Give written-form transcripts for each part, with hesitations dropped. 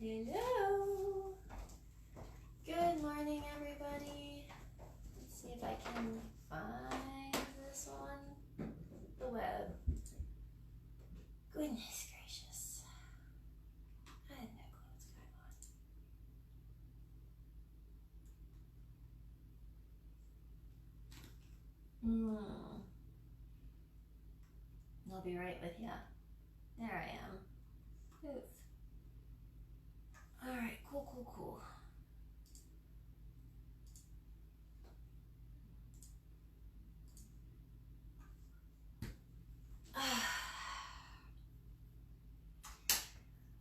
Hello. Good morning, everybody. Let's see if I can find this on the web. Goodness gracious. I have no clue what's going on. I'll be right with ya. There I am. Oof. Alright, cool.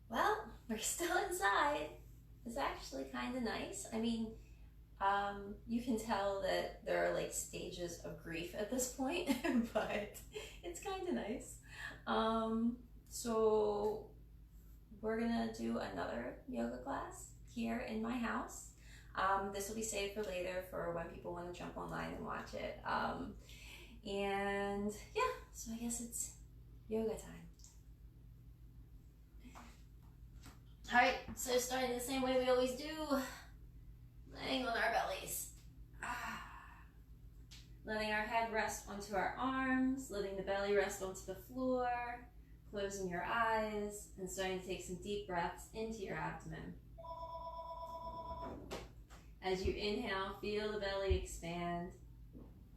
Well, we're still inside. It's actually kind of nice. I mean, you can tell that there are like stages of grief at this point, but it's kind of nice. So we're gonna do another yoga class here in my house. This will be saved for later for when people want to jump online and watch it. And yeah, so I guess it's yoga time. All right, so starting the same way we always do, laying on our bellies. Letting our head rest onto our arms, letting the belly rest onto the floor, closing your eyes, and starting to take some deep breaths into your abdomen. As you inhale, feel the belly expand.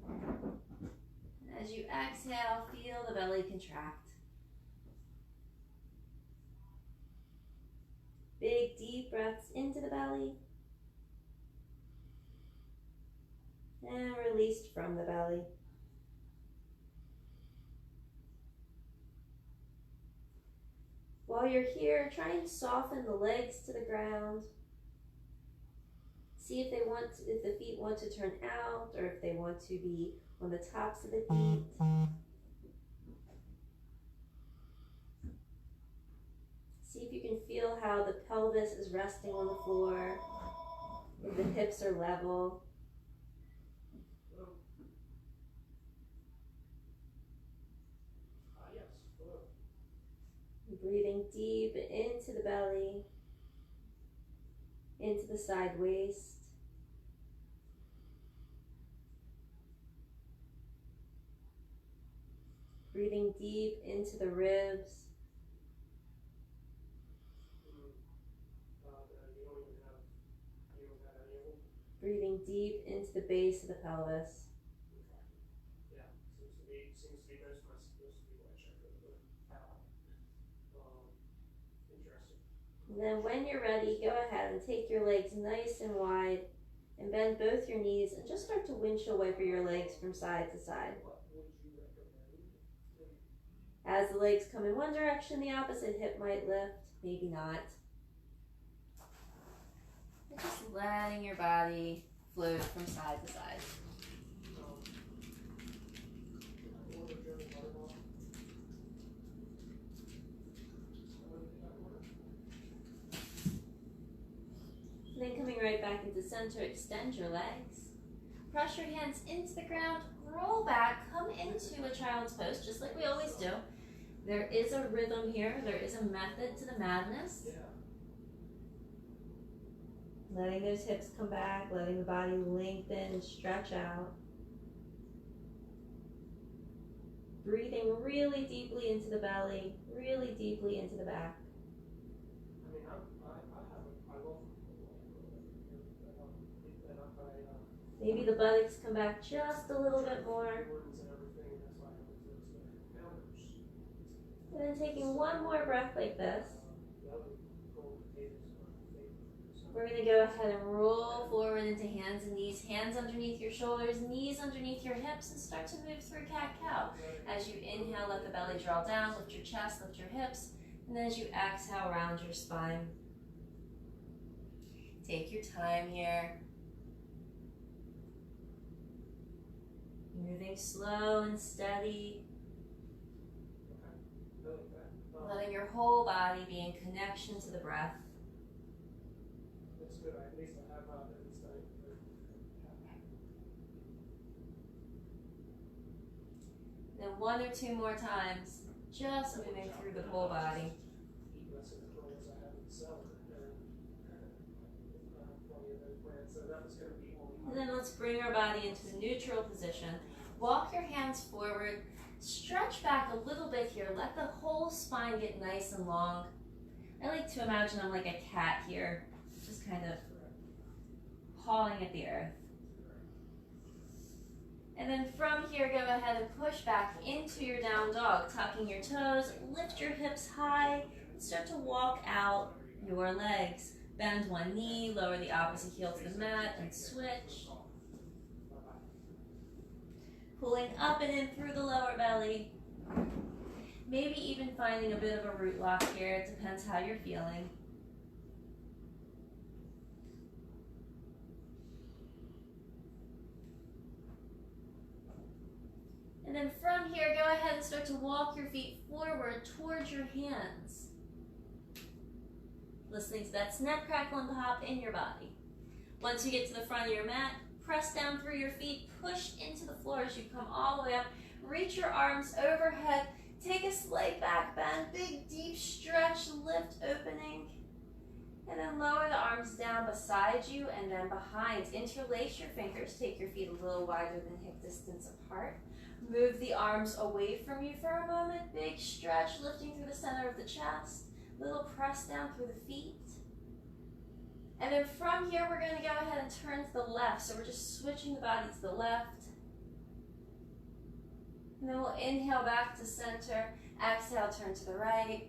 And as you exhale, feel the belly contract. Big, deep breaths into the belly. And released from the belly. While you're here, try and soften the legs to the ground. See if the feet want to turn out or if they want to be on the tops of the feet. See if you can feel how the pelvis is resting on the floor, if the hips are level. Breathing deep into the belly, into the side waist. Breathing deep into the ribs. Breathing deep into the base of the pelvis. Yeah, seems to be most people I check over. Interesting. And then when you're ready, go ahead and take your legs nice and wide and bend both your knees and just start to windshield wiper your legs from side to side. What would you recommend? As the legs come in one direction, the opposite hip might lift, maybe not. And just letting your body float from side to side. And then coming right back into center, extend your legs. Press your hands into the ground, roll back, come into a child's pose, just like we always do. There is a rhythm here, there is a method to the madness. Yeah. Letting those hips come back, letting the body lengthen and stretch out. Breathing really deeply into the belly, really deeply into the back. I mean, I love Maybe the buttocks come back just a little bit more. And then taking one more breath like this. We're going to go ahead and roll forward into hands and knees, hands underneath your shoulders, knees underneath your hips, and start to move through cat-cow. As you inhale, let the belly draw down, lift your chest, lift your hips, and then as you exhale, round your spine. Take your time here. Moving slow and steady. Letting your whole body be in connection to the breath. That's good. At least I have at least Then one or two more times, just moving through the whole body. eat less of the rolls I have in the cellar. So that was going to be only And then let's bring our body into a neutral position. Walk your hands forward. Stretch back a little bit here. Let the whole spine get nice and long. I like to imagine I'm like a cat here, just kind of pawing at the earth. And then from here, go ahead and push back into your down dog, tucking your toes, lift your hips high, and start to walk out your legs. Bend one knee, lower the opposite heel to the mat, and switch. Pulling up and in through the lower belly. Maybe even finding a bit of a root lock here. It depends how you're feeling. And then from here, go ahead and start to walk your feet forward towards your hands. Listening to that snap, crackle, and pop in your body. Once you get to the front of your mat, press down through your feet, push into the floor as you come all the way up. Reach your arms overhead. Take a slight back bend, big deep stretch, lift opening. And then lower the arms down beside you and then behind. Interlace your fingers. Take your feet a little wider than hip distance apart. Move the arms away from you for a moment. Big stretch, lifting through the center of the chest. Little press down through the feet. And then from here, we're going to go ahead and turn to the left. So we're just switching the body to the left. And then we'll inhale back to center. Exhale, turn to the right.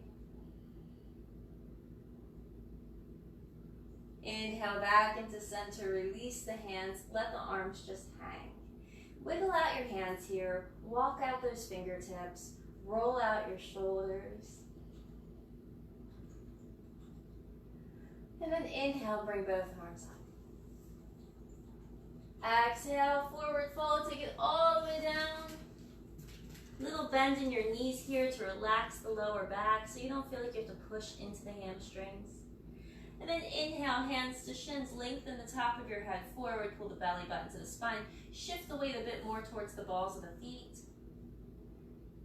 Inhale back into center. Release the hands. Let the arms just hang. Wiggle out your hands here. Walk out those fingertips. Roll out your shoulders. And then inhale, bring both arms up. Exhale, forward fold, take it all the way down. Little bend in your knees here to relax the lower back so you don't feel like you have to push into the hamstrings. And then inhale, hands to shins, lengthen the top of your head forward, pull the belly button to the spine, shift the weight a bit more towards the balls of the feet.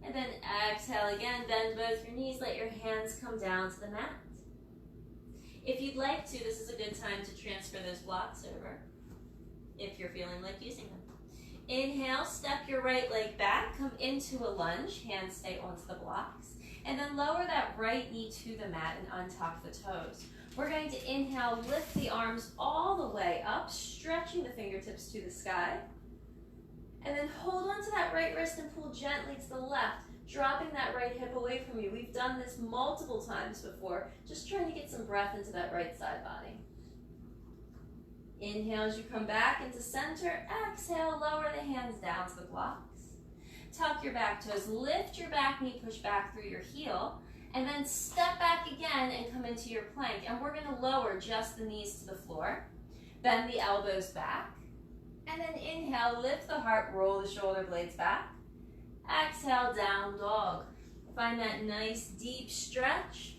And then exhale again, bend both your knees, let your hands come down to the mat. If you'd like to, this is a good time to transfer those blocks over, if you're feeling like using them. Inhale, step your right leg back, come into a lunge, hands stay onto the blocks, and then lower that right knee to the mat and untuck the toes. We're going to inhale, lift the arms all the way up, stretching the fingertips to the sky, and then hold on to that right wrist and pull gently to the left, dropping that right hip away from you. We've done this multiple times before, just trying to get some breath into that right side body. Inhale as you come back into center. Exhale, lower the hands down to the blocks. Tuck your back toes, lift your back knee, push back through your heel, and then step back again and come into your plank. And we're gonna lower just the knees to the floor. Bend the elbows back. And then inhale, lift the heart, roll the shoulder blades back. Exhale, down dog. Find that nice deep stretch.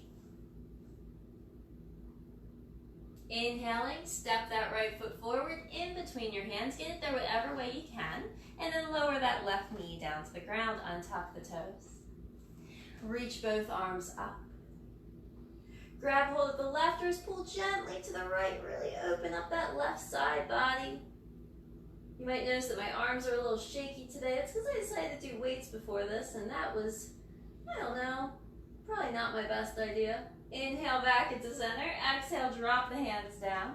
Inhaling, step that right foot forward in between your hands. Get it there whatever way you can. And then lower that left knee down to the ground. Untuck the toes. Reach both arms up. Grab hold of the left wrist. Pull gently to the right. Really open up that left side body. You might notice that my arms are a little shaky today. That's because I decided to do weights before this. And that was, I don't know, probably not my best idea. Inhale back into center. Exhale, drop the hands down.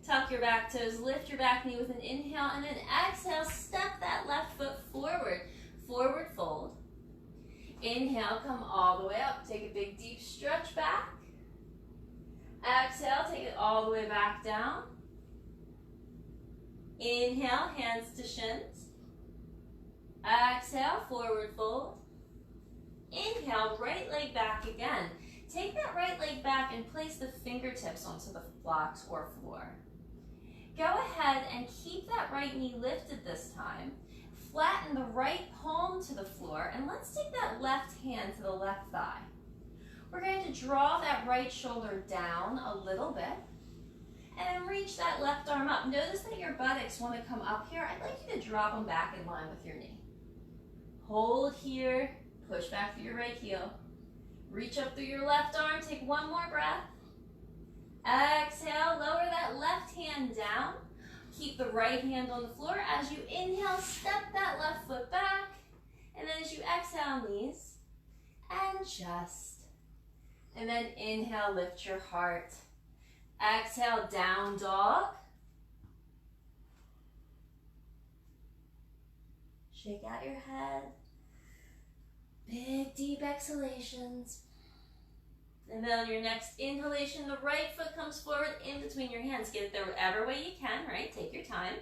Tuck your back toes, lift your back knee with an inhale, and then exhale, step that left foot forward. Forward fold. Inhale, come all the way up. Take a big deep stretch back. Exhale, take it all the way back down. Inhale, hands to shins. Exhale, forward fold. Inhale, right leg back again. Take that right leg back and place the fingertips onto the blocks or floor. Go ahead and keep that right knee lifted this time. Flatten the right palm to the floor, and let's take that left hand to the left thigh. We're going to draw that right shoulder down a little bit, and then reach that left arm up. Notice that your buttocks want to come up here. I'd like you to drop them back in line with your knee. Hold here, push back through your right heel. Reach up through your left arm, take one more breath. Exhale, lower that left hand down. Keep the right hand on the floor. As you inhale, step that left foot back. And then as you exhale, knees and chest. And then inhale, lift your heart. Exhale, down dog. Shake out your head. Big, deep exhalations. And then on your next inhalation, the right foot comes forward in between your hands. Get it there whatever way you can, right? Take your time.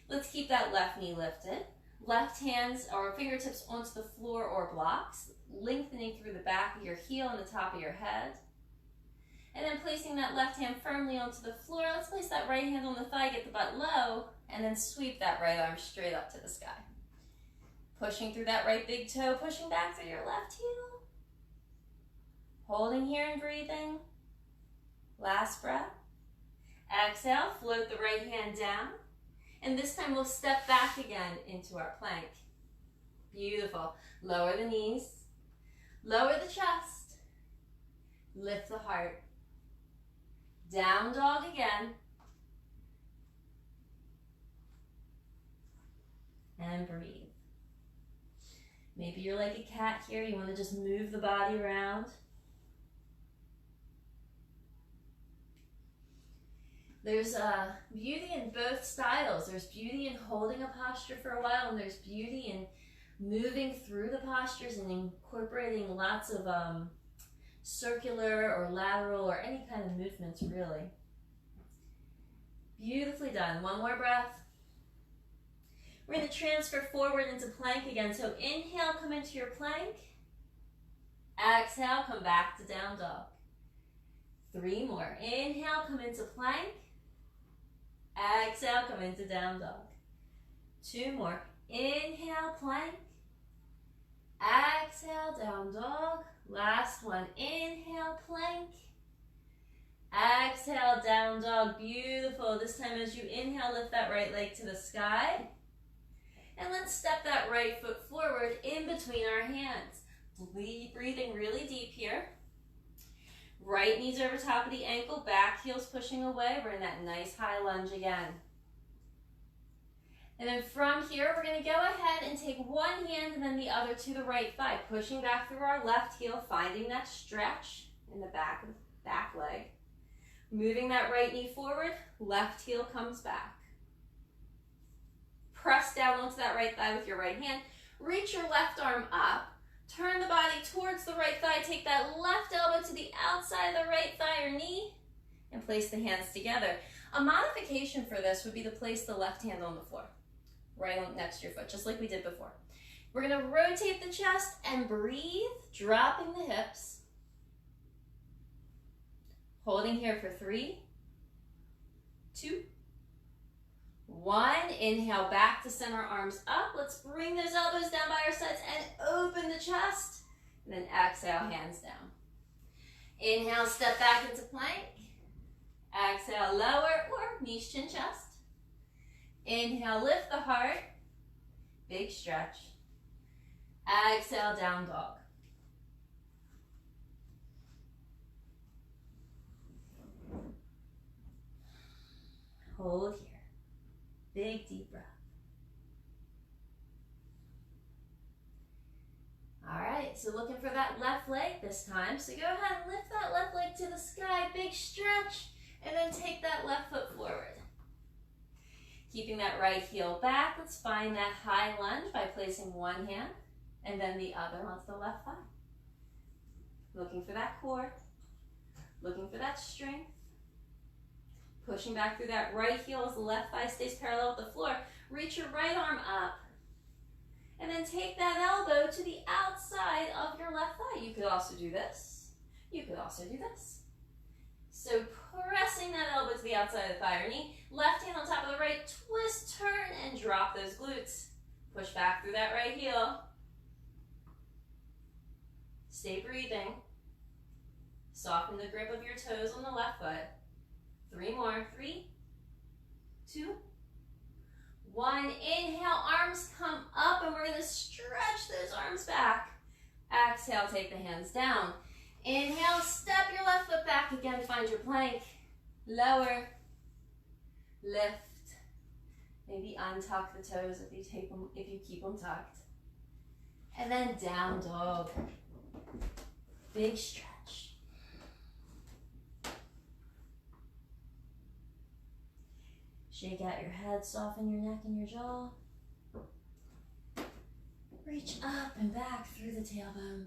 Let's keep that left knee lifted. Left hands or fingertips onto the floor or blocks, lengthening through the back of your heel and the top of your head. And then placing that left hand firmly onto the floor. Let's place that right hand on the thigh, get the butt low, and then sweep that right arm straight up to the sky. Pushing through that right big toe, pushing back through your left heel. Holding here and breathing. Last breath. Exhale, float the right hand down. And this time we'll step back again into our plank. Beautiful. Lower the knees. Lower the chest. Lift the heart. Down dog again. And breathe. Maybe you're like a cat here. You want to just move the body around. There's beauty in both styles. There's beauty in holding a posture for a while, and there's beauty in moving through the postures and incorporating lots of circular or lateral or any kind of movements, really. Beautifully done. One more breath. We're going to transfer forward into plank again. So inhale, come into your plank. Exhale, come back to down dog. 3 more. Inhale, come into plank. Exhale, come into down dog. 2 more. Inhale, plank. Exhale, down dog. Last one. Inhale, plank. Exhale, down dog. Beautiful. This time as you inhale, lift that right leg to the sky. And let's step that right foot forward in between our hands. Breathing really deep here. Right knees over top of the ankle, back heels pushing away. We're in that nice high lunge again. And then from here, we're going to go ahead and take one hand and then the other to the right thigh, pushing back through our left heel, finding that stretch in the back leg. Moving that right knee forward, left heel comes back. Press down onto that right thigh with your right hand. Reach your left arm up. Turn the body towards the right thigh. Take that left elbow to the outside of the right thigh or knee and place the hands together. A modification for this would be to place the left hand on the floor, right on next to your foot, just like we did before. We're going to rotate the chest and breathe, dropping the hips. Holding here for 3, 2, 1. Inhale, back to center, arms up. Let's bring those elbows down by our sides and open the chest. And then exhale, hands down. Inhale, step back into plank. Exhale, lower or knees, chin, chest. Inhale, lift the heart. Big stretch. Exhale, down dog. Hold here. Big deep breath. All right, so looking for that left leg this time. So go ahead and lift that left leg to the sky, big stretch, and then take that left foot forward. Keeping that right heel back, let's find that high lunge by placing one hand and then the other onto the left thigh. Looking for that core, looking for that strength. Pushing back through that right heel as the left thigh stays parallel with the floor. Reach your right arm up. And then take that elbow to the outside of your left thigh. You could also do this. You could also do this. So pressing that elbow to the outside of the thigh or knee. Left hand on top of the right. Twist, turn, and drop those glutes. Push back through that right heel. Stay breathing. Soften the grip of your toes on the left foot. 3 more. 3, 2, 1. Inhale, arms come up, and we're going to stretch those arms back. Exhale, take the hands down. Inhale, step your left foot back again, find your plank. lower, lift. Maybe untuck the toes if you keep them tucked. And then down dog. Big stretch. Shake out your head, soften your neck and your jaw. Reach up and back through the tailbone.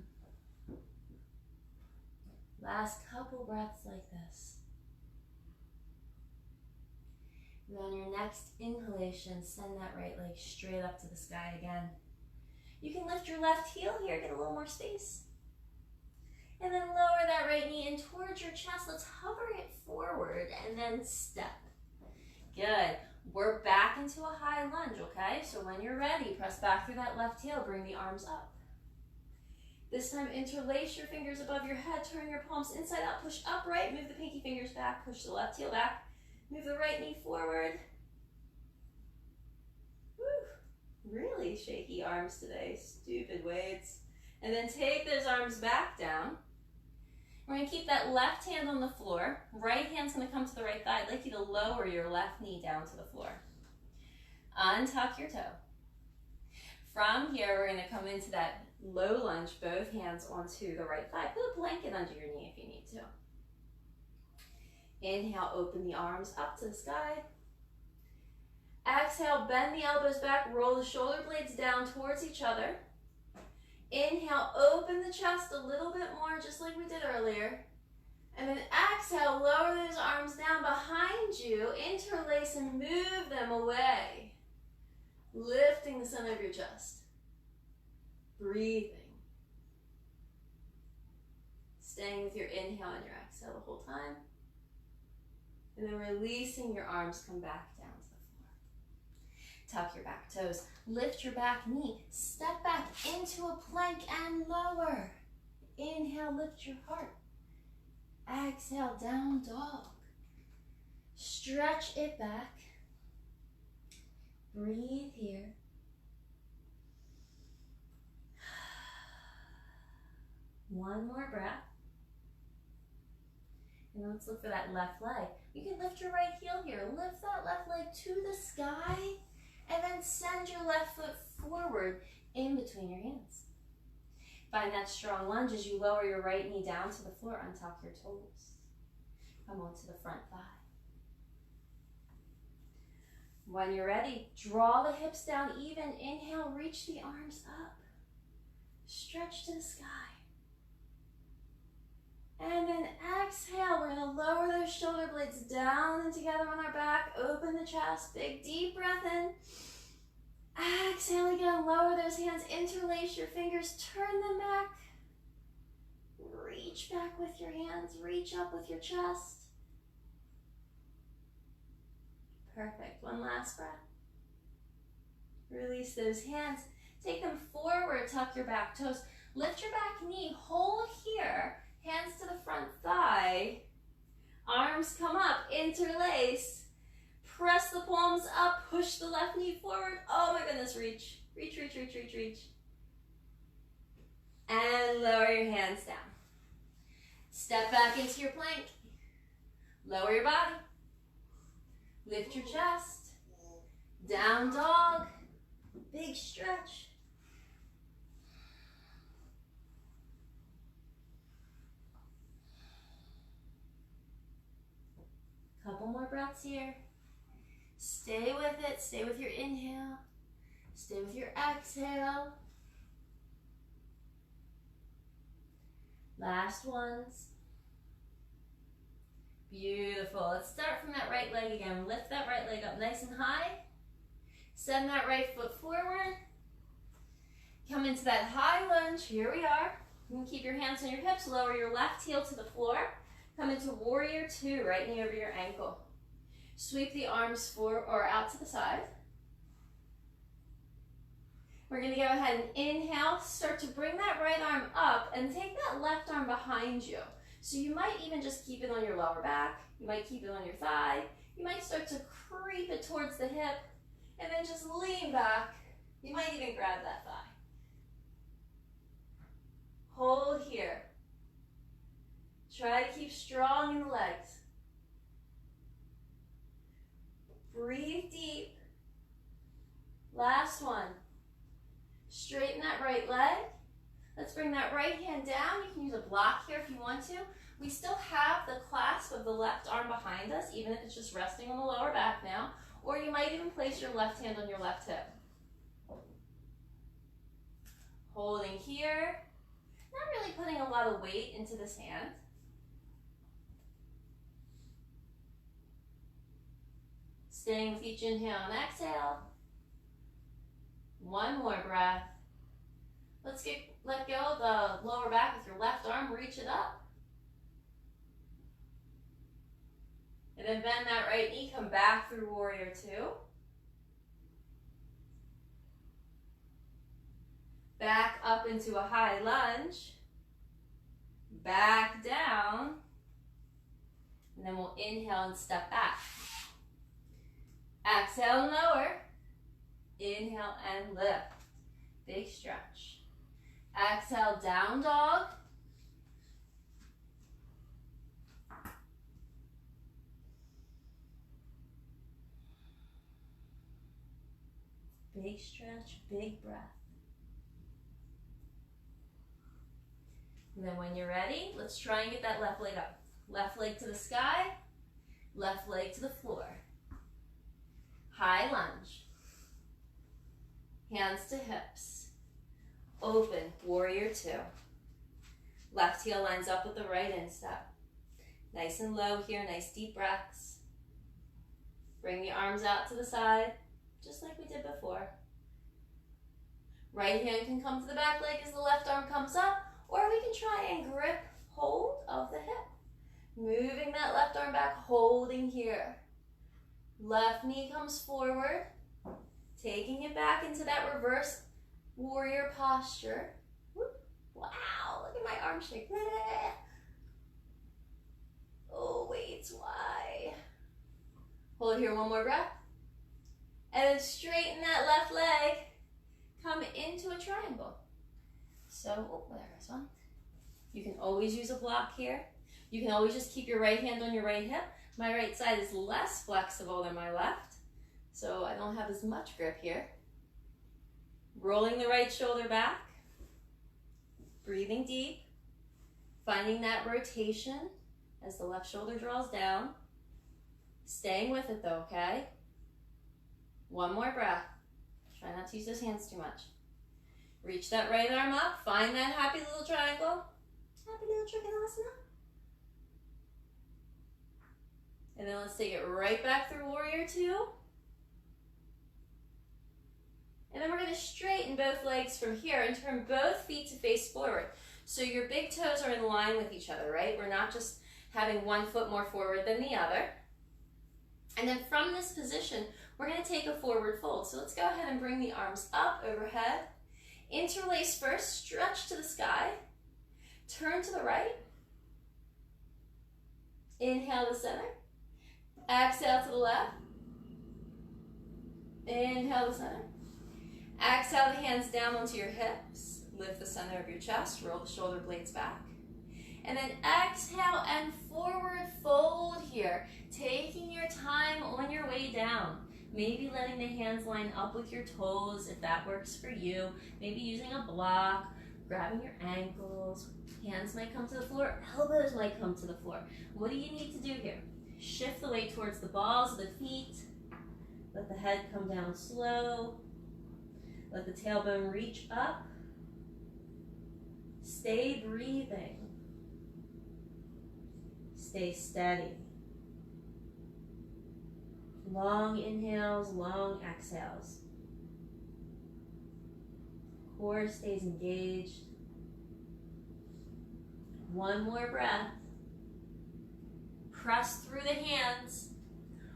Last couple breaths like this. And on your next inhalation, send that right leg straight up to the sky again. You can lift your left heel here, get a little more space. And then lower that right knee in towards your chest. Let's hover it forward and then step. Good. We're back into a high lunge, okay? So when you're ready, press back through that left heel, bring the arms up. This time, interlace your fingers above your head, turn your palms inside out, push upright, move the pinky fingers back, push the left heel back, move the right knee forward. Woo. Really shaky arms today, stupid weights. And then take those arms back down. We're gonna keep that left hand on the floor. Right hand's gonna come to the right thigh. I'd like you to lower your left knee down to the floor. Untuck your toe. From here, we're gonna come into that low lunge, both hands onto the right thigh. Put a blanket under your knee if you need to. Inhale, open the arms up to the sky. Exhale, bend the elbows back, roll the shoulder blades down towards each other. Inhale, open the chest a little bit more, just like we did earlier. And then exhale, lower those arms down behind you, interlace and move them away. Lifting the center of your chest. Breathing. Staying with your inhale and your exhale the whole time. And then releasing your arms, come back down to the floor. Tuck your back toes. Lift your back knee. Step back into a plank and lower. Inhale, lift your heart. Exhale, down dog. Stretch it back. Breathe here. One more breath. And let's look for that left leg. You can lift your right heel here. Lift that left leg to the sky and then send your left foot forward in between your hands. Find that strong lunge as you lower your right knee down to the floor. Untuck your toes. Come onto the front thigh. When you're ready, draw the hips down even. Inhale, reach the arms up. Stretch to the sky. And then exhale, we're gonna lower those shoulder blades down and together on our back. Open the chest, big deep breath in. Exhale again, lower those hands, interlace your fingers, turn them back. Reach back with your hands, reach up with your chest. Perfect, one last breath. Release those hands, take them forward, tuck your back toes. Lift your back knee, hold here. Hands to the front thigh, arms come up, interlace, press the palms up, push the left knee forward. Oh my goodness, reach, reach, reach, reach, reach, reach. And lower your hands down. Step back into your plank, lower your body, lift your chest, down dog, big stretch. Couple more breaths here. Stay with it. Stay with your inhale. Stay with your exhale. Last ones. Beautiful. Let's start from that right leg again. Lift that right leg up nice and high. Send that right foot forward. Come into that high lunge. Here we are. You can keep your hands on your hips. Lower your left heel to the floor. Come into warrior two, right knee over your ankle. Sweep the arms forward or out to the side. We're gonna go ahead and inhale, start to bring that right arm up and take that left arm behind you. So you might even just keep it on your lower back. You might keep it on your thigh. You might start to creep it towards the hip and then just lean back. You might even grab that thigh. Hold here. Try to keep strong in the legs. Breathe deep. Last one. Straighten that right leg. Let's bring that right hand down. You can use a block here if you want to. We still have the clasp of the left arm behind us, even if it's just resting on the lower back now. Or you might even place your left hand on your left hip. Holding here. Not really putting a lot of weight into this hand. Staying with each inhale and exhale. One more breath. Let go of the lower back with your left arm, reach it up. And then bend that right knee, come back through warrior two. Back up into a high lunge. Back down. And then we'll inhale and step back. Exhale and lower. Inhale and lift. Big stretch. Exhale, down dog. Big stretch, big breath. And then when you're ready, let's try and get that left leg up. Left leg to the sky, left leg to the floor. High lunge. Hands to hips. Open, warrior two. Left heel lines up with the right instep. Nice and low here, nice deep breaths. Bring the arms out to the side, just like we did before. Right hand can come to the back leg as the left arm comes up, or we can try and grip hold of the hip. Moving that left arm back, holding here. Left knee comes forward, taking it back into that reverse warrior posture. Whoop. Wow, look at my arm shake. Oh, wait, why? Hold here, one more breath. And then straighten that left leg. Come into a triangle. So, oh, there's one. You can always use a block here. You can always just keep your right hand on your right hip. My right side is less flexible than my left, so I don't have as much grip here. Rolling the right shoulder back. Breathing deep. Finding that rotation as the left shoulder draws down. Staying with it though, okay? One more breath. Try not to use those hands too much. Reach that right arm up. Find that happy little triangle. Happy little trikonasana. And then let's take it right back through warrior two. And then we're going to straighten both legs from here and turn both feet to face forward. So your big toes are in line with each other, right? We're not just having one foot more forward than the other. And then from this position, we're going to take a forward fold. So let's go ahead and bring the arms up overhead. Interlace first, stretch to the sky. Turn to the right. Inhale to center. Exhale to the left. Inhale to center. Exhale the hands down onto your hips. Lift the center of your chest. Roll the shoulder blades back. And then exhale and forward fold here. Taking your time on your way down. Maybe letting the hands line up with your toes if that works for you. Maybe using a block. Grabbing your ankles. Hands might come to the floor. Elbows might come to the floor. What do you need to do here? Shift the weight towards the balls of the feet. Let the head come down slow. Let the tailbone reach up. Stay breathing. Stay steady. Long inhales, long exhales. Core stays engaged. One more breath. Press through the hands.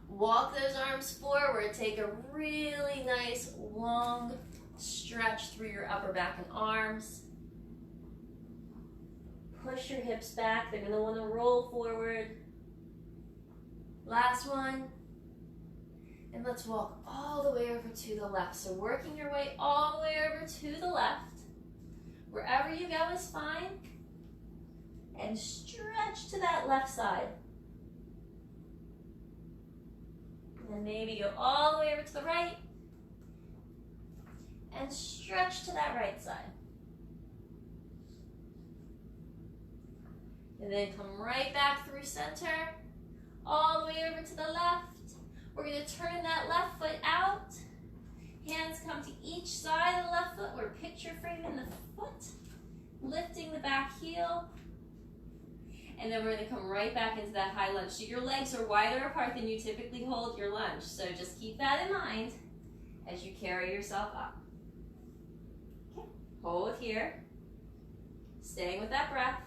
Walk those arms forward. Take a really nice long stretch through your upper back and arms. Push your hips back. They're going to want to roll forward. Last one. And let's walk all the way over to the left. So working your way all the way over to the left. Wherever you go is fine. And stretch to that left side. And maybe go all the way over to the right. And stretch to that right side. And then come right back through center, all the way over to the left. We're going to turn that left foot out. Hands come to each side of the left foot. We're picture framing the foot, lifting the back heel. And then we're going to come right back into that high lunge. So your legs are wider apart than you typically hold your lunge. So just keep that in mind as you carry yourself up. Okay, hold here. Staying with that breath.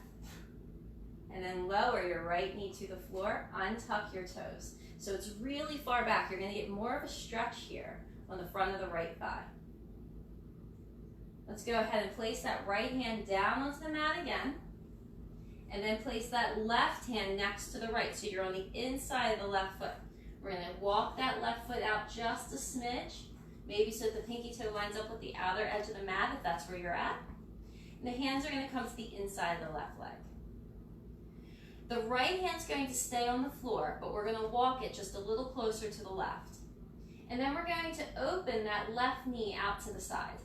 And then lower your right knee to the floor, untuck your toes. So it's really far back. You're going to get more of a stretch here on the front of the right thigh. Let's go ahead and place that right hand down onto the mat again. And then place that left hand next to the right. So you're on the inside of the left foot. We're going to walk that left foot out just a smidge. Maybe so the pinky toe lines up with the outer edge of the mat if that's where you're at. And the hands are going to come to the inside of the left leg. The right hand's going to stay on the floor, but we're going to walk it just a little closer to the left. And then we're going to open that left knee out to the side.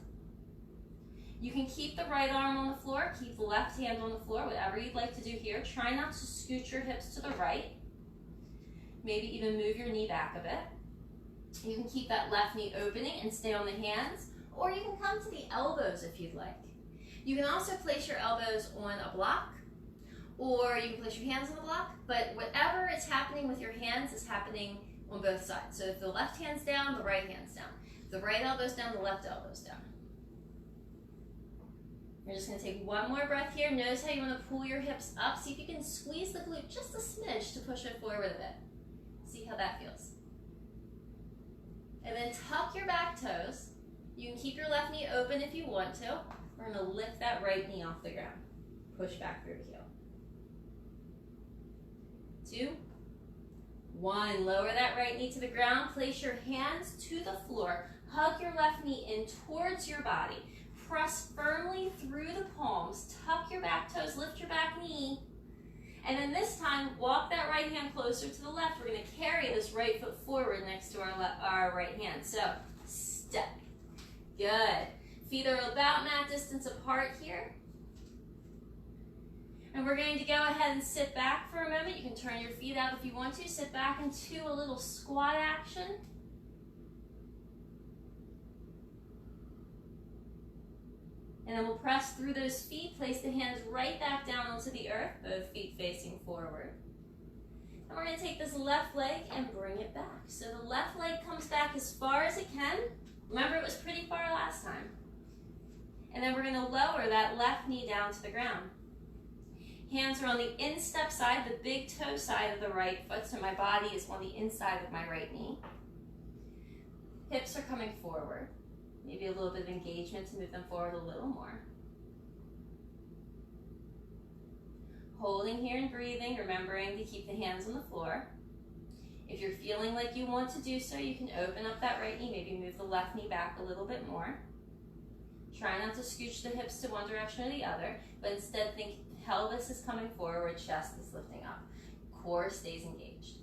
You can keep the right arm on the floor, keep the left hand on the floor, whatever you'd like to do here. Try not to scoot your hips to the right. Maybe even move your knee back a bit. You can keep that left knee opening and stay on the hands, or you can come to the elbows if you'd like. You can also place your elbows on a block, or you can place your hands on the block, but whatever is happening with your hands is happening on both sides. So if the left hand's down, the right hand's down. If the right elbow's down, the left elbow's down. You're just going to take one more breath here. Notice how you want to pull your hips up. See if you can squeeze the glute just a smidge to push it forward a bit. See how that feels. And then tuck your back toes. You can keep your left knee open if you want to. We're going to lift that right knee off the ground. Push back through the heel. 2, 1. Lower that right knee to the ground. Place your hands to the floor. Hug your left knee in towards your body. Press firmly through the palms. Tuck your back toes. Lift your back knee. And then this time, walk that right hand closer to the left. We're going to carry this right foot forward next to our right hand. So, step. Good. Feet are about mat distance apart here. And we're going to go ahead and sit back for a moment. You can turn your feet out if you want to. Sit back into a little squat action. And then we'll press through those feet. Place the hands right back down onto the earth, both feet facing forward. And we're going to take this left leg and bring it back. So the left leg comes back as far as it can. Remember, it was pretty far last time. And then we're going to lower that left knee down to the ground. Hands are on the instep side, the big toe side of the right foot, so my body is on the inside of my right knee. Hips are coming forward. Maybe a little bit of engagement to move them forward a little more. Holding here and breathing, remembering to keep the hands on the floor. If you're feeling like you want to do so, you can open up that right knee, maybe move the left knee back a little bit more. Try not to scooch the hips to one direction or the other, but instead think pelvis is coming forward, chest is lifting up. Core stays engaged.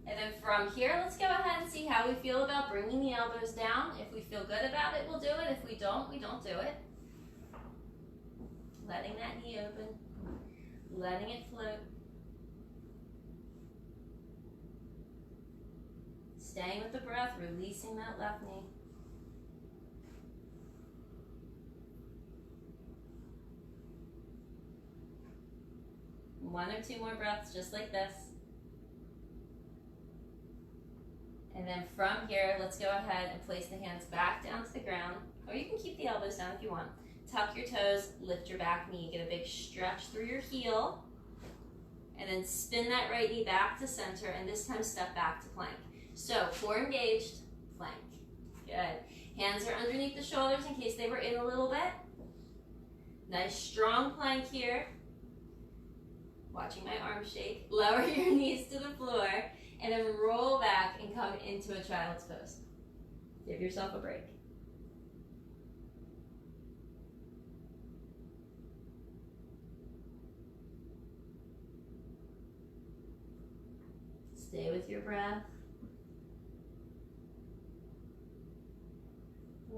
And then from here, let's go ahead and see how we feel about bringing the elbows down. If we feel good about it, we'll do it. If we don't do it. Letting that knee open, letting it float. Staying with the breath, releasing that left knee. One or two more breaths just like this. And then from here, let's go ahead and place the hands back down to the ground, or you can keep the elbows down if you want. Tuck your toes, lift your back knee, get a big stretch through your heel, and then spin that right knee back to center, and this time step back to plank. So, core engaged, plank. Good. Hands are underneath the shoulders in case they were in a little bit. Nice strong plank here. Watching my arms shake. Lower your knees to the floor, and then roll back and come into a child's pose. Give yourself a break. Stay with your breath.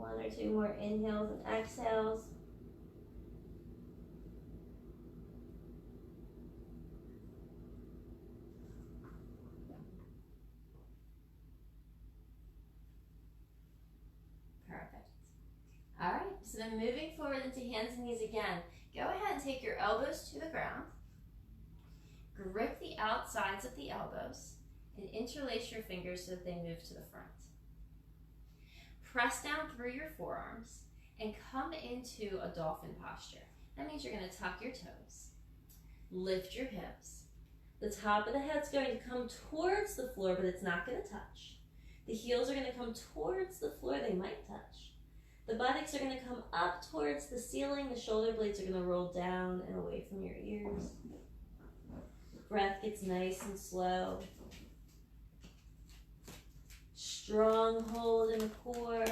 1 or 2 more inhales and exhales. Perfect. All right, so then moving forward into hands and knees again. Go ahead and take your elbows to the ground. Grip the outsides of the elbows and interlace your fingers so that they move to the front. Press down through your forearms and come into a dolphin posture. That means you're going to tuck your toes, lift your hips. The top of the head's going to come towards the floor, but it's not going to touch. The heels are going to come towards the floor. They might touch. The buttocks are going to come up towards the ceiling. The shoulder blades are going to roll down and away from your ears. Breath gets nice and slow. Strong hold in the core.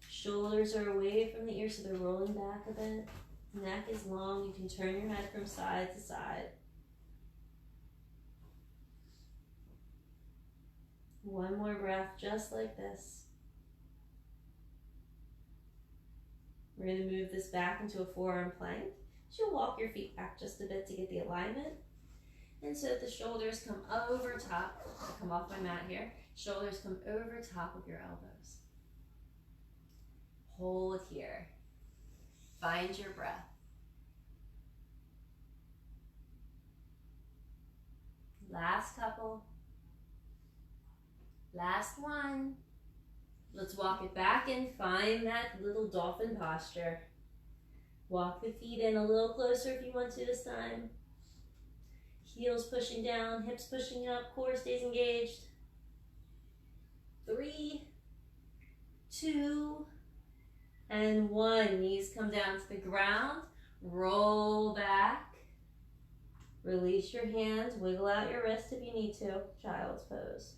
Shoulders are away from the ears, so they're rolling back a bit. Neck is long. You can turn your head from side to side. One more breath, just like this. We're going to move this back into a forearm plank. So you'll walk your feet back just a bit to get the alignment. And so that the shoulders come over top. I'll come off my mat here. Shoulders come over top of your elbows. Hold here. Find your breath. Last couple. Last one. Let's walk it back in. Find that little dolphin posture. Walk the feet in a little closer if you want to this time. Heels pushing down, hips pushing up, core stays engaged. 3, 2, and 1. Knees come down to the ground. Roll back. Release your hands. Wiggle out your wrist if you need to. Child's pose.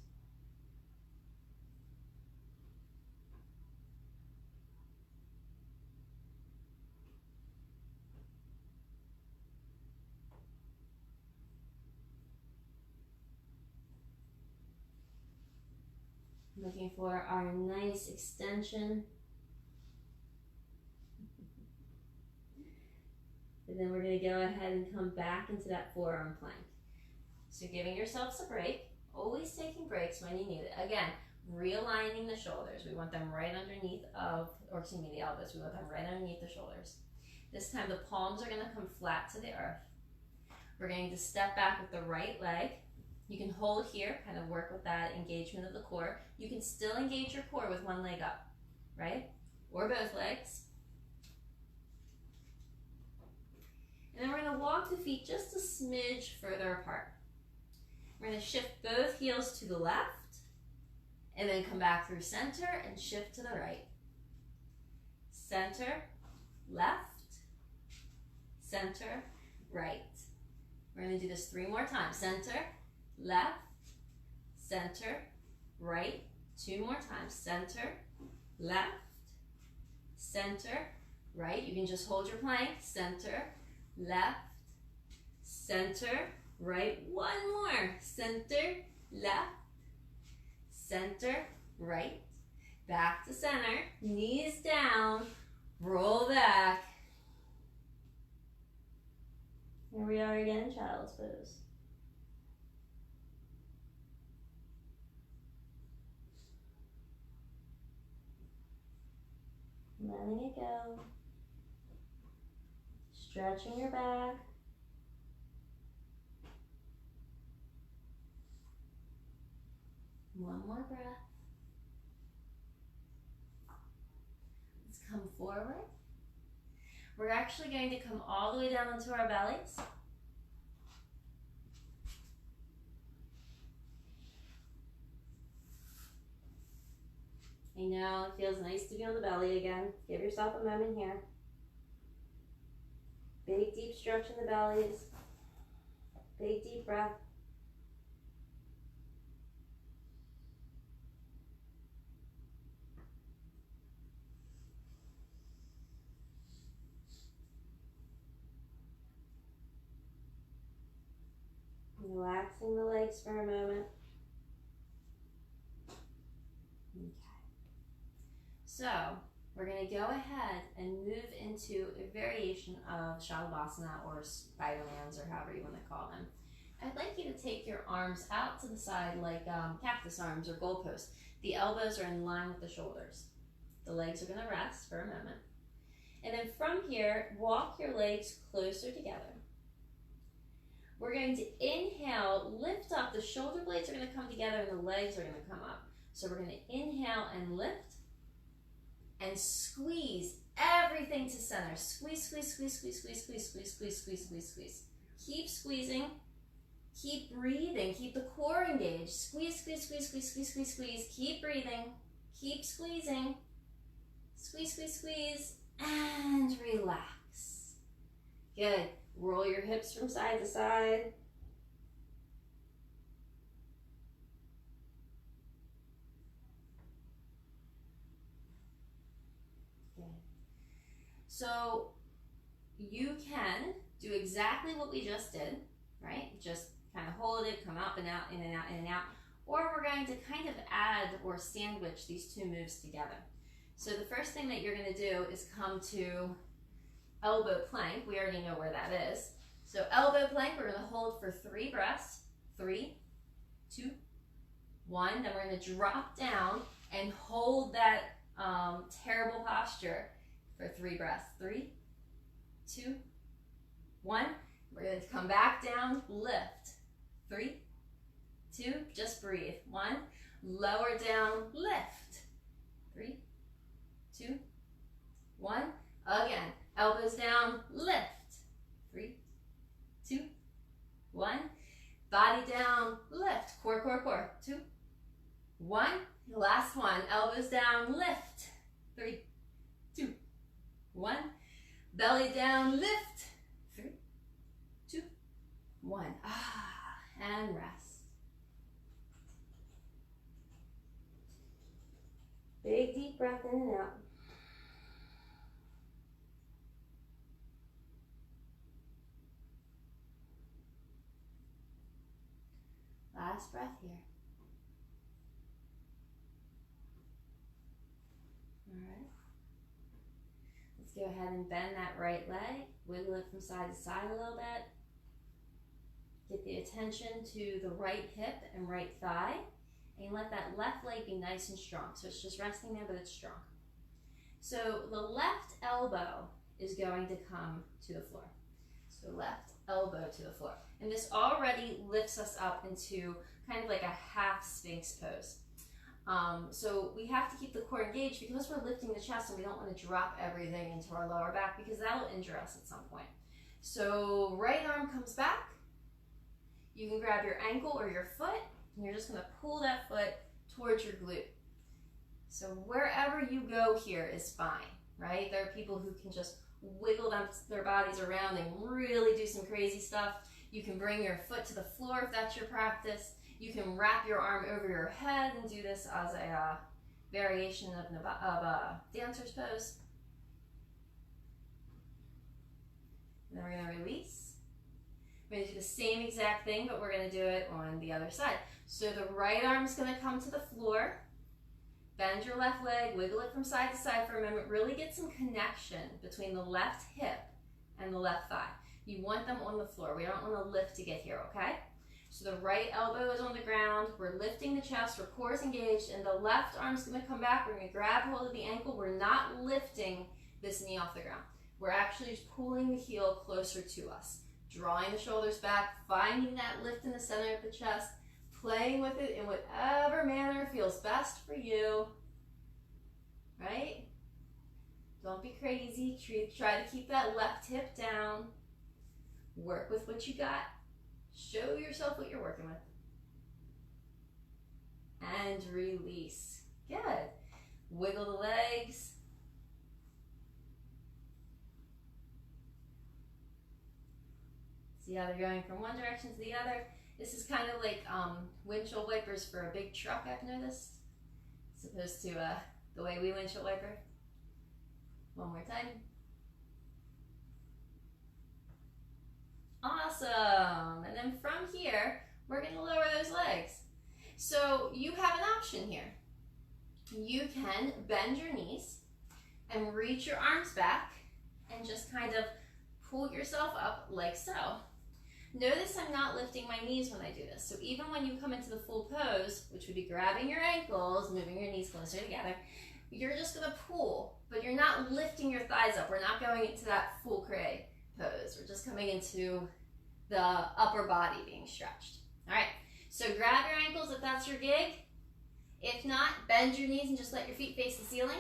Looking for our nice extension. And then we're going to go ahead and come back into that forearm plank. So giving yourselves a break, always taking breaks when you need it. Again, realigning the shoulders. We want them right underneath the elbows. We want them right underneath the shoulders. This time the palms are going to come flat to the earth. We're going to step back with the right leg. You can hold here, kind of work with that engagement of the core. You can still engage your core with one leg up, right? Or both legs. And then we're going to walk the feet just a smidge further apart. We're going to shift both heels to the left, and then come back through center and shift to the right. Center, left, center, right. We're going to do this 3 more times. Center, left, center, right. 2 more times. Center, left, center, right. You can just hold your plank. Center, left, center, right. 1 more. Center, left, center, right. Back to center. Knees down. Roll back. Here we are again, child's pose. Letting it go. Stretching your back. One more breath. Let's come forward. We're actually going to come all the way down onto our bellies. I know, it feels nice to be on the belly again. Give yourself a moment here. Big deep stretch in the bellies. Big deep breath. Relaxing the legs for a moment. Okay. So we're going to go ahead and move into a variation of Shalabhasana or Spider-Mans or however you want to call them. I'd like you to take your arms out to the side like cactus arms or goalposts. The elbows are in line with the shoulders. The legs are going to rest for a moment. And then from here, walk your legs closer together. We're going to inhale, lift up. The shoulder blades are going to come together and the legs are going to come up. So we're going to inhale and lift and squeeze everything to center. Squeeze, squeeze, squeeze, squeeze, squeeze, squeeze, squeeze, squeeze, squeeze, squeeze, squeeze. Keep squeezing. Keep breathing. Keep the core engaged. Squeeze, squeeze, squeeze, squeeze, squeeze, squeeze, squeeze. Keep breathing. Keep squeezing. Squeeze, squeeze, squeeze. And relax. Good. Roll your hips from side to side. Good. So you can do exactly what we just did, right? Just kind of hold it, come up and out, in and out, in and out. Or we're going to kind of add or sandwich these two moves together. So the first thing that you're going to do is come to elbow plank. We already know where that is. So elbow plank, we're going to hold for 3 breaths. 3, 2, 1. Then we're going to drop down and hold that terrible posture for 3 breaths. 3, 2, 1. We're going to come back down, lift. 3, 2, just breathe. 1, lower down, lift. 3, 2, 1. Again, elbows down, lift. 3, 2, 1. Body down, lift. Core, core, core. 2, 1. Last one. Elbows down, lift. 3, 2, 1. Belly down, lift. 3, 2, 1. And rest. Big deep breath in and out. Last breath here. All right. Let's go ahead and bend that right leg. Wiggle it from side to side a little bit. Get the attention to the right hip and right thigh. And let that left leg be nice and strong. So it's just resting there, but it's strong. So the left elbow is going to come to the floor. So left elbow to the floor. And this already lifts us up into kind of like a half Sphinx pose. So we have to keep the core engaged because we're lifting the chest and we don't want to drop everything into our lower back because that'll injure us at some point. So right arm comes back. You can grab your ankle or your foot and you're just going to pull that foot towards your glute. So wherever you go here is fine, right? There are people who can just wiggle their bodies around and really do some crazy stuff. You can bring your foot to the floor if that's your practice. You can wrap your arm over your head and do this as a variation of dancer's pose. And then we're going to release. We're going to do the same exact thing, but we're going to do it on the other side. So the right arm is going to come to the floor. Bend your left leg, wiggle it from side to side for a moment. Really get some connection between the left hip and the left thigh. You want them on the floor. We don't want to lift to get here, okay? So the right elbow is on the ground. We're lifting the chest. Our core is engaged. And the left arm is going to come back. We're going to grab hold of the ankle. We're not lifting this knee off the ground. We're actually just pulling the heel closer to us. Drawing the shoulders back, finding that lift in the center of the chest, playing with it in whatever manner feels best for you, right? Don't be crazy. Try to keep that left hip down. Work with what you got. Show yourself what you're working with. And release. Good. Wiggle the legs. See how they're going from one direction to the other. This is kind of like windshield wipers for a big truck, I've noticed, as opposed to the way we windshield wiper. One more time. Awesome. And then from here, we're going to lower those legs. So you have an option here. you can bend your knees and reach your arms back and just kind of pull yourself up like so. Notice I'm not lifting my knees when I do this. So even when you come into the full pose, which would be grabbing your ankles, moving your knees closer together, you're just gonna pull, but you're not lifting your thighs up. We're not going into that full cray pose. We're just coming into the upper body being stretched. All right, so grab your ankles if that's your gig. If not, bend your knees and just let your feet face the ceiling.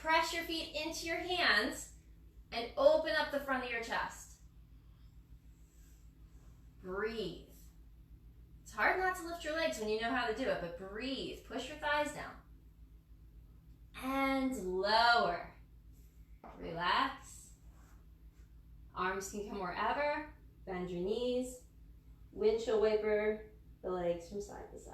Press your feet into your hands and open up the front of your chest. Breathe. It's hard not to lift your legs when you know how to do it, but breathe. Push your thighs down. And lower. Relax. Arms can come wherever. Bend your knees. Windshield wiper the legs from side to side.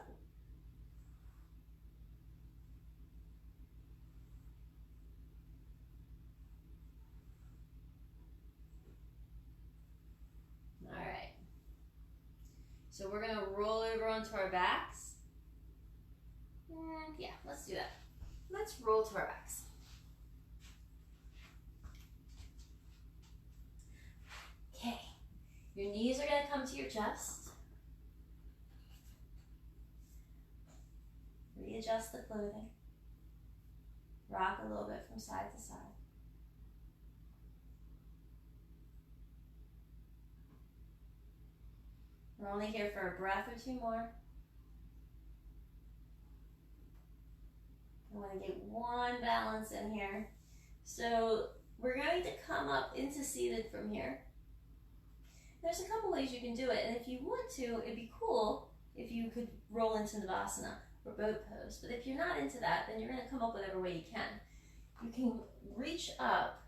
All right. So we're gonna roll over onto our backs. And yeah, let's do that. Let's roll to our backs. Okay, your knees are gonna come to your chest. Readjust the clothing. Rock a little bit from side to side. We're only here for a breath or two more. I want to get one balance in here. So we're going to come up into seated from here. There's a couple ways you can do it, and if you want to, it'd be cool if you could roll into Navasana or boat pose. But if you're not into that, then you're going to come up whatever way you can. You can reach up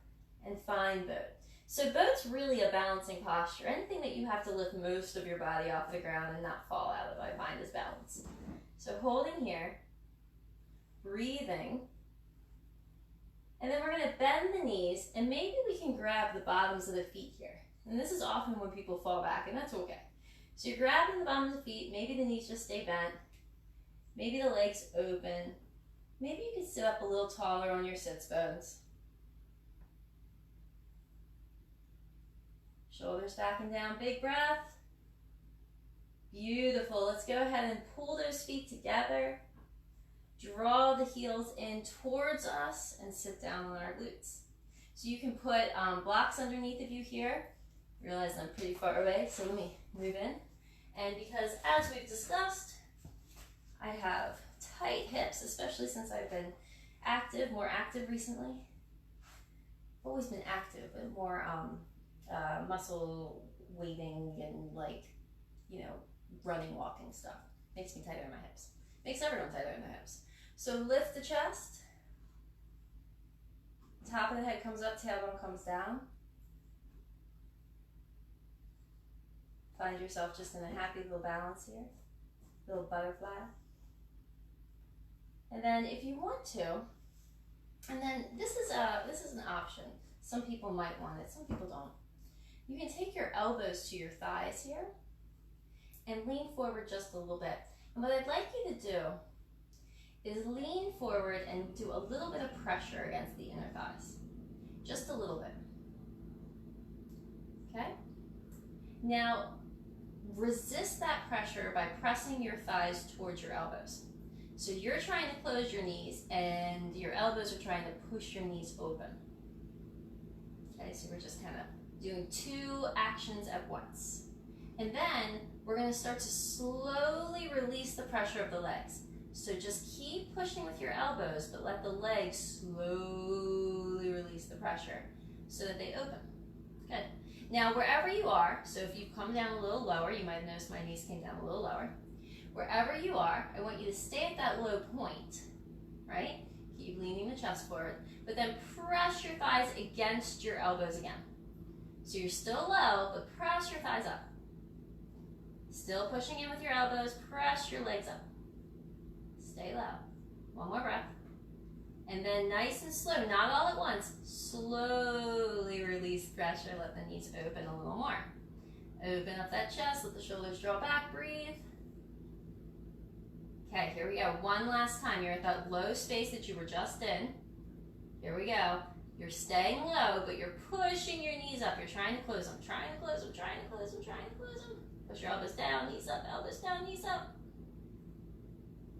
and find boat. So boat's really a balancing posture. Anything that you have to lift most of your body off the ground and not fall out of, I find, is balance. So holding here, breathing, and then we're going to bend the knees, and maybe we can grab the bottoms of the feet here. And this is often when people fall back, and that's okay. So you're grabbing the bottoms of the feet, maybe the knees just stay bent, maybe the legs open, maybe you can sit up a little taller on your sits bones. Shoulders back and down, big breath. Beautiful. Let's go ahead and pull those feet together. Draw the heels in towards us and sit down on our glutes. So you can put blocks underneath of you here. Realize I'm pretty far away, so let me move in. And because as we've discussed, I have tight hips, especially since I've been more active recently. I've always been active, but more muscle weighting and running, walking stuff. Makes me tighter in my hips. Makes everyone tighter in their hips. So lift the chest. Top of the head comes up, tailbone comes down. Find yourself just in a happy little balance here. Little butterfly. And then if you want to, and then this is an option. Some people might want it, some people don't. You can take your elbows to your thighs here and lean forward just a little bit. And what I'd like you to do is lean forward and do a little bit of pressure against the inner thighs. Just a little bit. Okay? Now, resist that pressure by pressing your thighs towards your elbows. So you're trying to close your knees and your elbows are trying to push your knees open. Okay, so we're just kind of doing two actions at once. And then we're going to start to slowly release the pressure of the legs. So just keep pushing with your elbows, but let the legs slowly release the pressure so that they open. Good. Now, wherever you are, so if you've come down a little lower, you might have noticed my knees came down a little lower. Wherever you are, I want you to stay at that low point, right? Keep leaning the chest forward, but then press your thighs against your elbows again. So you're still low, but press your thighs up. Still pushing in with your elbows, press your legs up. Stay low. One more breath. And then nice and slow, not all at once, slowly release pressure. Let the knees open a little more. Open up that chest, let the shoulders draw back, breathe. Okay, here we go. One last time. You're at that low space that you were just in. Here we go. You're staying low, but you're pushing your knees up. You're trying to close them, trying to close them, trying to close them, trying to close them. Push your elbows down, knees up, elbows down, knees up.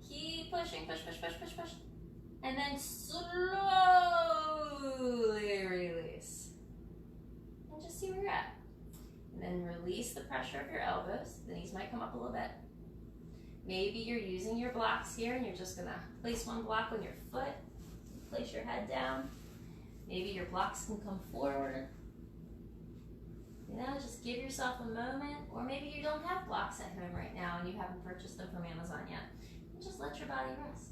Keep pushing, push, push, push, push, push. And then slowly release. And just see where you're at. And then release the pressure of your elbows. The knees might come up a little bit. Maybe you're using your blocks here and you're just gonna place one block on your foot. Place your head down. Maybe your blocks can come forward. You know, just give yourself a moment. Or maybe you don't have blocks at home right now and you haven't purchased them from Amazon yet. And just let your body rest,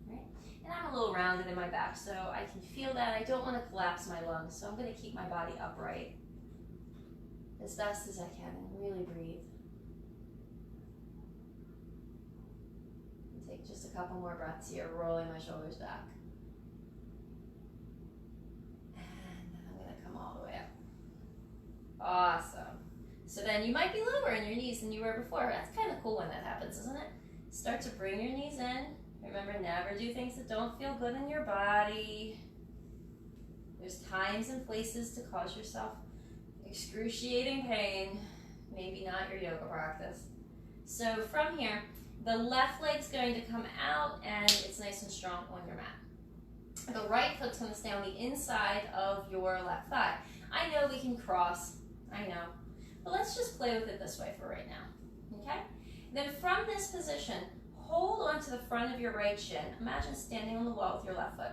right? And I'm a little rounded in my back, so I can feel that. I don't want to collapse my lungs, so I'm going to keep my body upright as best as I can and really breathe. And take just a couple more breaths here, rolling my shoulders back. All the way up. Awesome. So then you might be lower in your knees than you were before. That's kind of cool when that happens, isn't it? Start to bring your knees in. Remember, never do things that don't feel good in your body. There's times and places to cause yourself excruciating pain. Maybe not your yoga practice. So from here, the left leg's going to come out and it's nice and strong on your mat. The right foot's going to stay on the inside of your left thigh. I know we can cross, I know, but let's just play with it this way for right now, okay? Then from this position, hold onto the front of your right shin. Imagine standing on the wall with your left foot.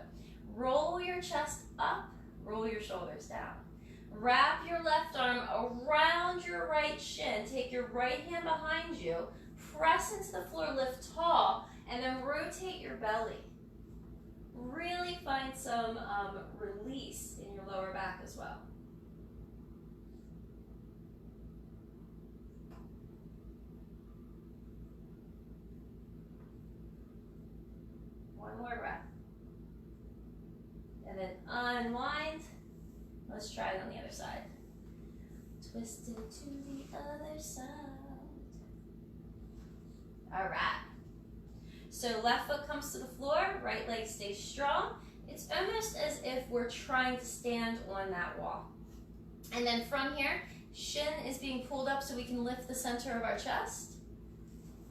Roll your chest up, roll your shoulders down. Wrap your left arm around your right shin. Take your right hand behind you, press into the floor, lift tall, and then rotate your belly. Really find some release in your lower back as well. One more breath. And then unwind. Let's try it on the other side. Twist it to the other side. All right. So left foot comes to the floor, right leg stays strong. It's almost as if we're trying to stand on that wall. And then from here, shin is being pulled up so we can lift the center of our chest.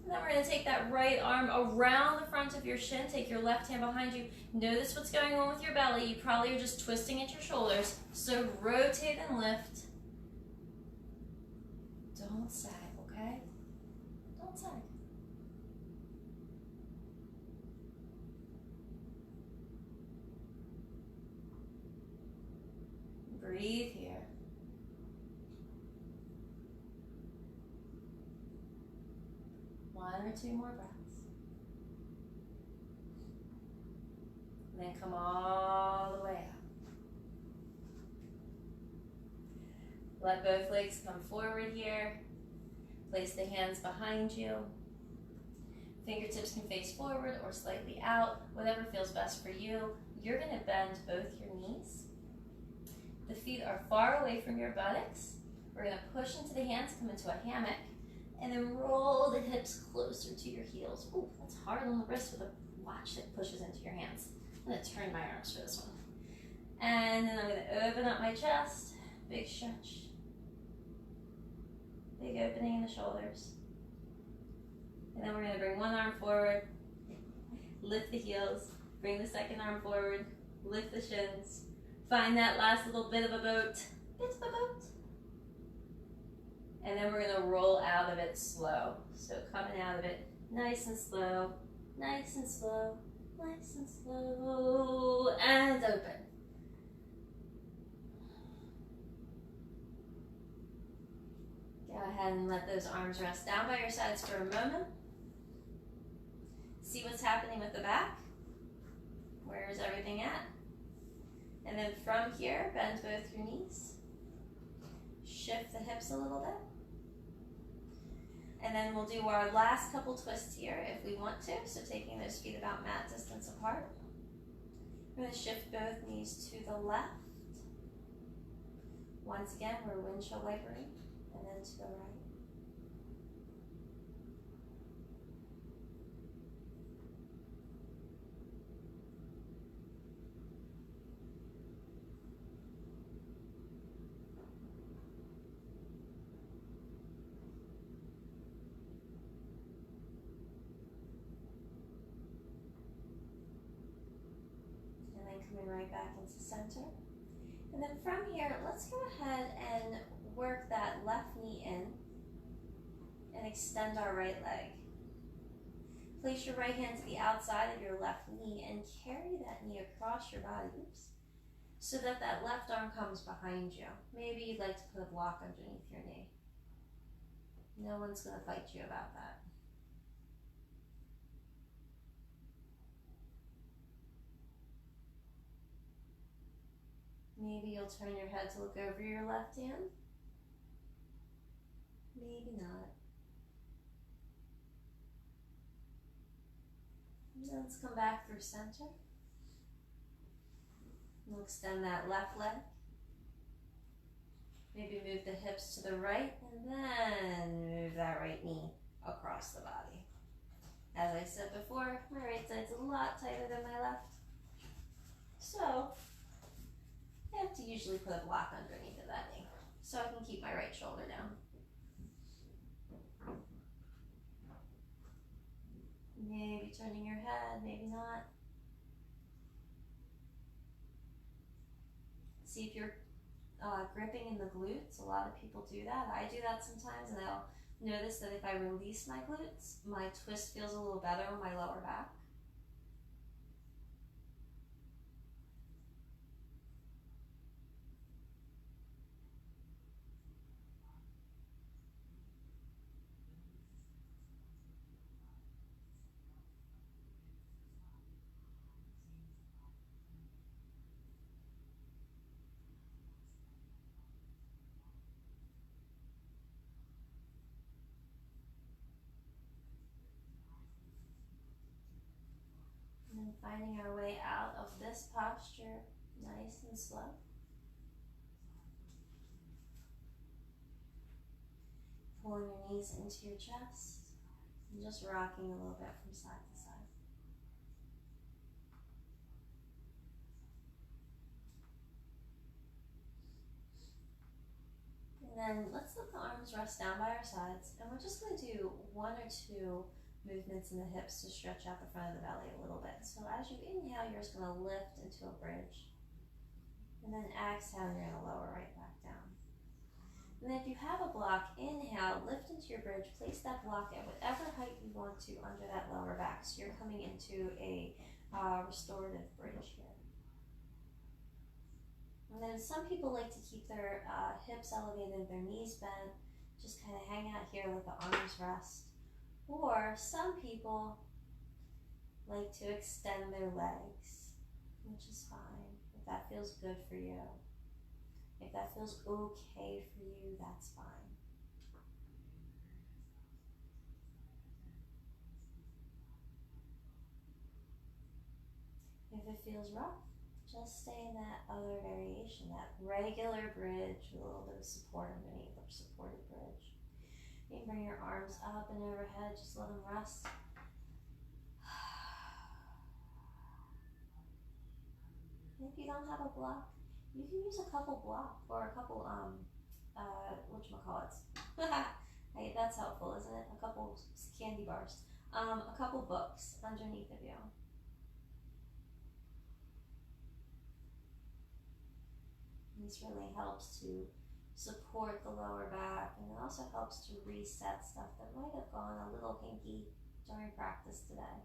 And then we're going to take that right arm around the front of your shin, take your left hand behind you. Notice what's going on with your belly. You probably are just twisting at your shoulders. So rotate and lift. Don't sag, okay? Don't sag. Breathe here. One or two more breaths. And then come all the way out. Let both legs come forward here. Place the hands behind you. Fingertips can face forward or slightly out, whatever feels best for you. You're going to bend both your knees. The feet are far away from your buttocks. We're going to push into the hands, come into a hammock, and then roll the hips closer to your heels. Ooh, that's hard on the wrist with a watch that pushes into your hands. I'm going to turn my arms for this one. And then I'm going to open up my chest, big stretch. Big opening in the shoulders. And then we're going to bring one arm forward, lift the heels, bring the second arm forward, lift the shins. Find that last little bit of a boat. And then we're going to roll out of it slow. So coming out of it nice and slow, nice and slow, nice and slow, and open. Go ahead and let those arms rest down by your sides for a moment. See what's happening with the back. Where is everything at? And then from here, bend both your knees. Shift the hips a little bit. And then we'll do our last couple twists here if we want to. So taking those feet about mat distance apart. We're going to shift both knees to the left. Once again, we're windshield wipering. And then to the right. coming right back into center. And then from here, let's go ahead and work that left knee in and extend our right leg. Place your right hand to the outside of your left knee and carry that knee across your body, so that that left arm comes behind you. Maybe you'd like to put a block underneath your knee. No one's going to fight you about that. Maybe you'll turn your head to look over your left hand. Maybe not. And then let's come back through center. We'll extend that left leg. Maybe move the hips to the right and then move that right knee across the body. As I said before, my right side's a lot tighter than my left. So I have to usually put a block underneath of that knee so I can keep my right shoulder down. Maybe turning your head, maybe not. See if you're gripping in the glutes. A lot of people do that. I do that sometimes, and I'll notice that if I release my glutes, my twist feels a little better on my lower back. And then finding our way out of this posture, nice and slow. Pulling your knees into your chest and just rocking a little bit from side to side. And then let's let the arms rest down by our sides, and we're just going to do one or two movements in the hips to stretch out the front of the belly a little bit. So as you inhale, you're just going to lift into a bridge. And then exhale, you're going to lower right back down. And then if you have a block, inhale, lift into your bridge, place that block at whatever height you want to under that lower back. So you're coming into a restorative bridge here. And then some people like to keep their hips elevated, their knees bent, just kind of hang out here, let the arms rest. Or some people like to extend their legs, which is fine. If that feels good for you, if that feels okay for you, that's fine. If it feels rough, just stay in that other variation, that regular bridge with a little bit of support underneath, or supported bridge. You can bring your arms up and overhead, just let them rest. If you don't have a block, you can use a couple block or a couple whatchamacallits. Hey, that's helpful, isn't it? A couple candy bars. A couple books underneath of you. This really helps to support the lower back, and it also helps to reset stuff that might have gone a little hinky during practice today.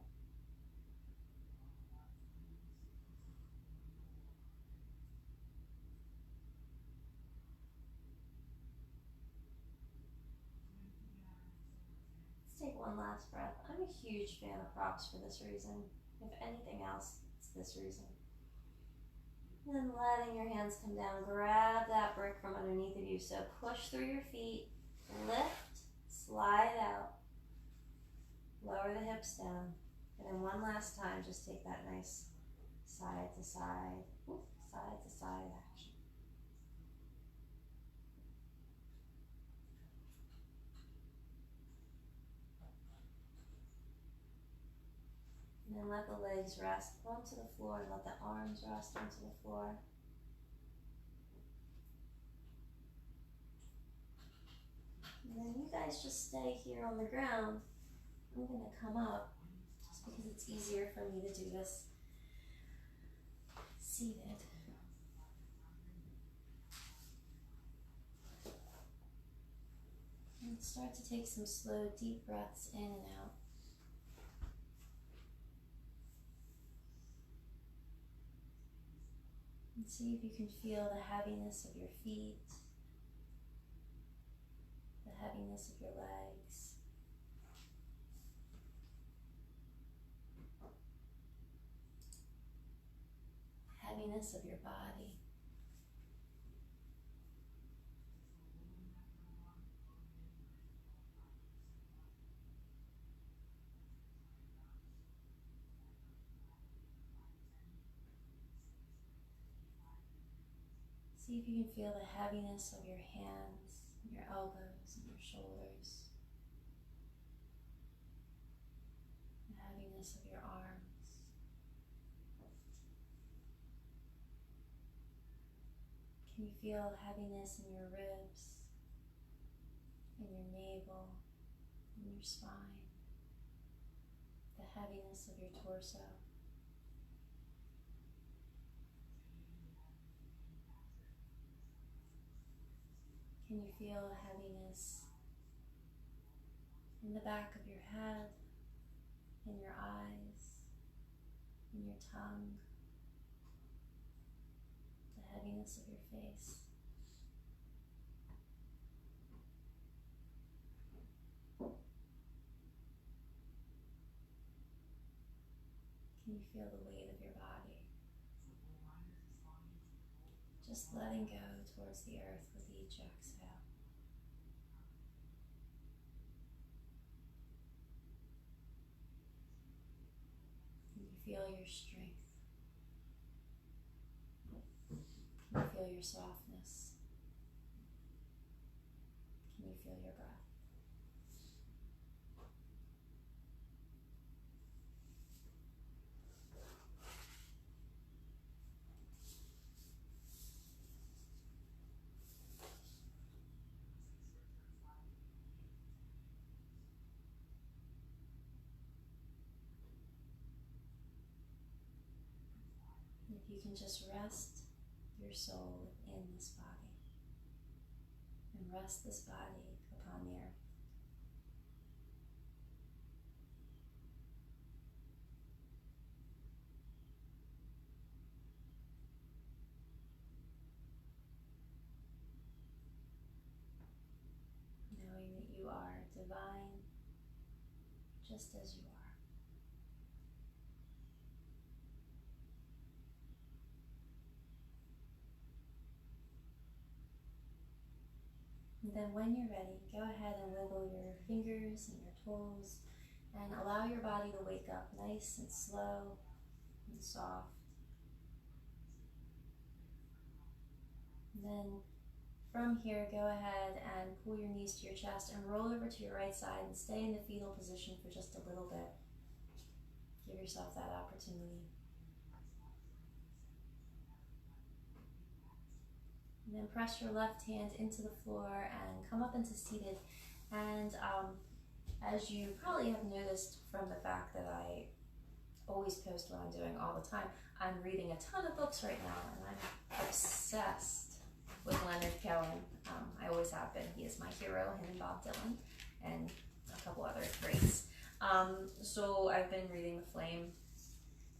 Let's take one last breath. I'm a huge fan of props for this reason. If anything else, it's this reason. And then letting your hands come down, grab that brick from underneath of you. So push through your feet, lift, slide out, lower the hips down. And then one last time, just take that nice side to side action. And then let the legs rest onto the floor and let the arms rest onto the floor. And then you guys just stay here on the ground. I'm going to come up just because it's easier for me to do this. seated. And start to take some slow, deep breaths in and out. And see if you can feel the heaviness of your feet, the heaviness of your legs. Heaviness of your body. See if you can feel the heaviness of your hands, your elbows, and your shoulders. The heaviness of your arms. Can you feel heaviness in your ribs, in your navel, in your spine? The heaviness of your torso. Can you feel heaviness in the back of your head, in your eyes, in your tongue, the heaviness of your face? Can you feel the weight of your body? Just letting go towards the earth with each exhale. Can you feel your strength? Can you feel your softness? Can you feel your breath? If you can just rest your soul within this body and rest this body upon the earth. Knowing that you are divine just as you are. And then when you're ready, go ahead and wiggle your fingers and your toes and allow your body to wake up nice and slow and soft. And then from here, go ahead and pull your knees to your chest and roll over to your right side and stay in the fetal position for just a little bit. Give yourself that opportunity. And then press your left hand into the floor and come up into seated. And as you probably have noticed from the fact that I always post what I'm doing all the time, I'm reading a ton of books right now, and I'm obsessed with Leonard Cohen. I always have been. He is my hero, him and Bob Dylan, and a couple other greats. So I've been reading The Flame.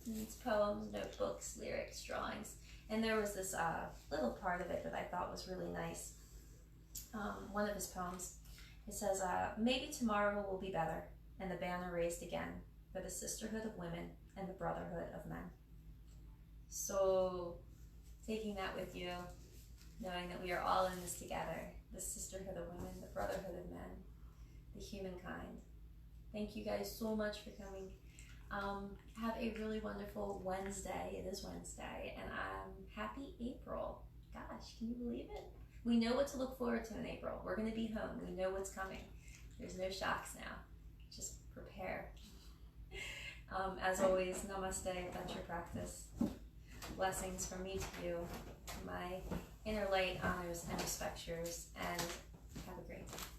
It's poems, notebooks, lyrics, drawings. And there was this little part of it that I thought was really nice. One of his poems, it says, maybe tomorrow will be better, and the banner raised again for the sisterhood of women and the brotherhood of men. So taking that with you, knowing that we are all in this together, the sisterhood of women, the brotherhood of men, the humankind. Thank you guys so much for coming. Have a really wonderful Wednesday. It is Wednesday, and happy April. Gosh, can you believe it? We know what to look forward to in April. We're going to be home. We know what's coming. There's no shocks now. Just prepare. As always, namaste, adventure practice. Blessings from me to you. My inner light honors and respects yours, and have a great day.